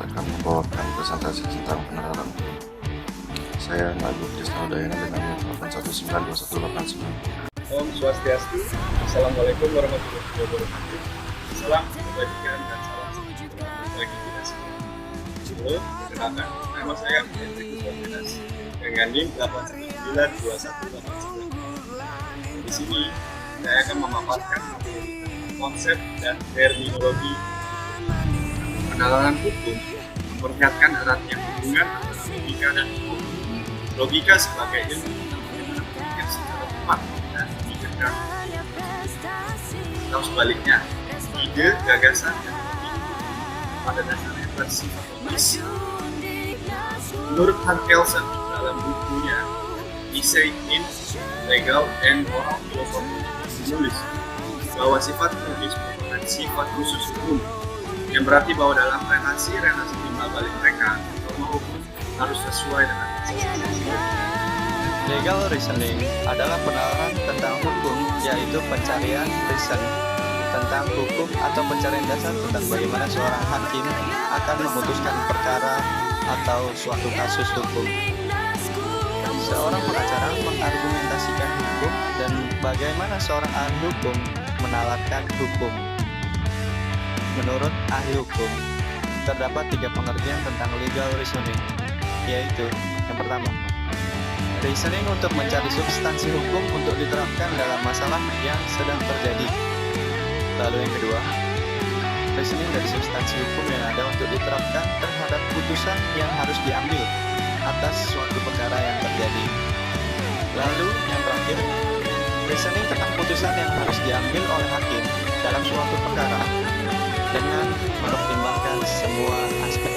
akan membawakan presentasi tentang penalaran. Saya Nagul Krisna Udayana dengan nomor 8192189. Om Swastiastu. Assalamualaikum warahmatullahi wabarakatuh. Salam kebajikan dan salam sejahtera bagi kita semua. Sebelum perkenalkan, nama saya Hendrik Kuswandinas dengan NIM 8921891. Di sini saya akan memaparkan konsep dan terminologi penalaran hukum, memperlihatkan eratnya hubungan antara logika dan hukum. Logika sebagai ilmu bagaimana berpikir secara tepat dan memikirkan, atau sebaliknya, ide, gagasan, dan opini pada dasarnya bersifat logis. Menurut Hans Kelsen dalam bukunya Essay in Legal and Moral Philosophy menulis bahwa sifat logis merupakan sifat khusus hukum, yang berarti bahwa dalam relasi timbal balik mereka, norma hukum harus sesuai dengan asas. Legal reasoning adalah penalaran tentang hukum, yaitu pencarian reason tentang hukum atau pencarian dasar tentang bagaimana seorang hakim akan memutuskan perkara atau suatu kasus hukum. Seorang pengacara mengargumentasikan hukum dan bagaimana seorang ahli hukum menalarkan hukum. Menurut ahli hukum, terdapat 3 pengertian tentang legal reasoning, yaitu yang pertama, reasoning untuk mencari substansi hukum untuk diterapkan dalam masalah yang sedang terjadi. Lalu yang kedua, reasoning dari substansi hukum yang ada untuk diterapkan terhadap putusan yang harus diambil atas suatu perkara yang terjadi. Lalu yang terakhir, reasoning tentang putusan yang harus diambil oleh hakim dalam suatu perkara dengan mempertimbangkan semua aspek.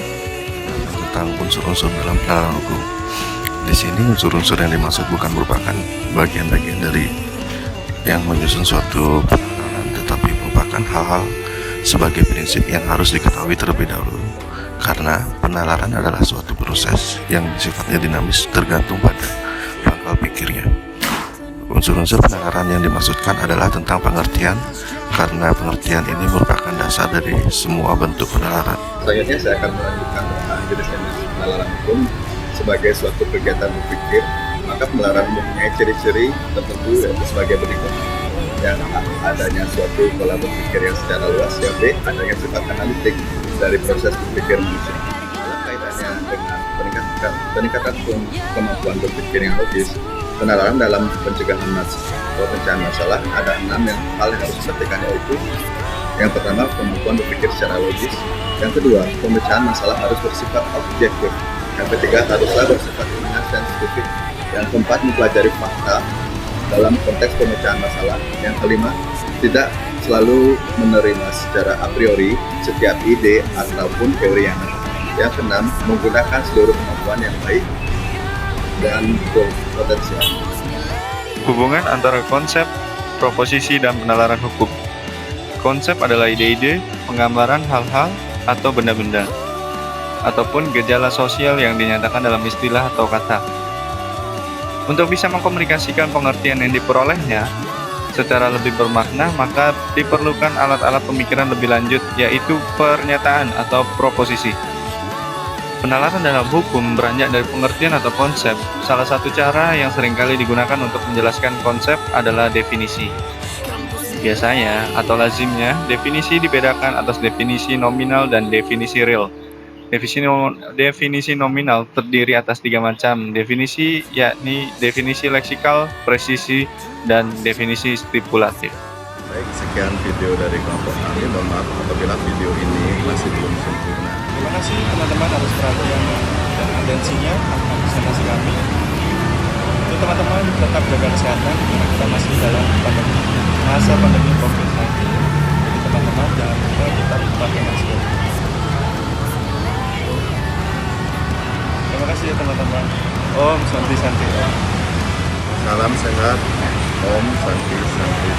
Tentang unsur-unsur dalam penalaran hukum. Di sini unsur-unsur yang dimaksud bukan merupakan bagian-bagian dari yang menyusun suatu penalaran, tetapi merupakan hal-hal sebagai prinsip yang harus diketahui terlebih dahulu. Karena penalaran adalah suatu proses yang sifatnya dinamis tergantung pada pangkal pikirnya. Unsur-unsur penalaran yang dimaksudkan adalah tentang pengertian, karena pengertian ini merupakan dasar dari semua bentuk penalaran. Selanjutnya saya akan melanjutkan tentang jenis-jenis penalaran hukum sebagai suatu kegiatan berpikir. Maka penalaran mempunyai ciri-ciri tertentu yaitu sebagai berikut: yang adanya suatu pola berpikir yang secara luas, yang B, adanya sifat analitik dari proses berpikir manusia. Dalam kaitannya dengan peningkatan kemampuan berpikir yang logis, penalaran dalam pencegahan pemecahan masalah ada 6 hal yang harus diperhatikan, yaitu yang pertama, kemampuan berpikir secara logis. Yang kedua, pemecahan masalah harus bersifat objektif. Yang ketiga, haruslah bersifat ilmiah saintifik. Yang keempat, mempelajari fakta dalam konteks pemecahan masalah. Yang kelima, tidak selalu menerima secara a priori setiap ide ataupun teori yang ada. Yang keenam, menggunakan seluruh kemampuan yang baik dan potensial. Hubungan antara konsep, proposisi, dan penalaran hukum. Konsep adalah ide-ide, penggambaran hal-hal atau benda-benda, ataupun gejala sosial yang dinyatakan dalam istilah atau kata. Untuk bisa mengkomunikasikan pengertian yang diperolehnya secara lebih bermakna, maka diperlukan alat-alat pemikiran lebih lanjut, yaitu pernyataan atau proposisi. Penalaran dalam hukum beranjak dari pengertian atau konsep. Salah satu cara yang seringkali digunakan untuk menjelaskan konsep adalah definisi. Biasanya atau lazimnya, definisi dibedakan atas definisi nominal dan definisi real. Definisi nominal terdiri atas 3 macam definisi, yakni definisi leksikal, presisi, dan definisi stipulatif. Baik, sekian video dari kelompok kami. Mohon maaf apabila video ini masih belum sempurna. Terima kasih teman-teman atas perhatian dan atensinya akan presentasi kami. Untuk teman-teman tetap jaga kesehatan karena kita masih dalam masa pandemi COVID-19. Jadi teman-teman jangan lupa tetap pakai masker. Terima kasih ya teman-teman. Om Santi Santi Om. Salam sehat. Om Santi Santi.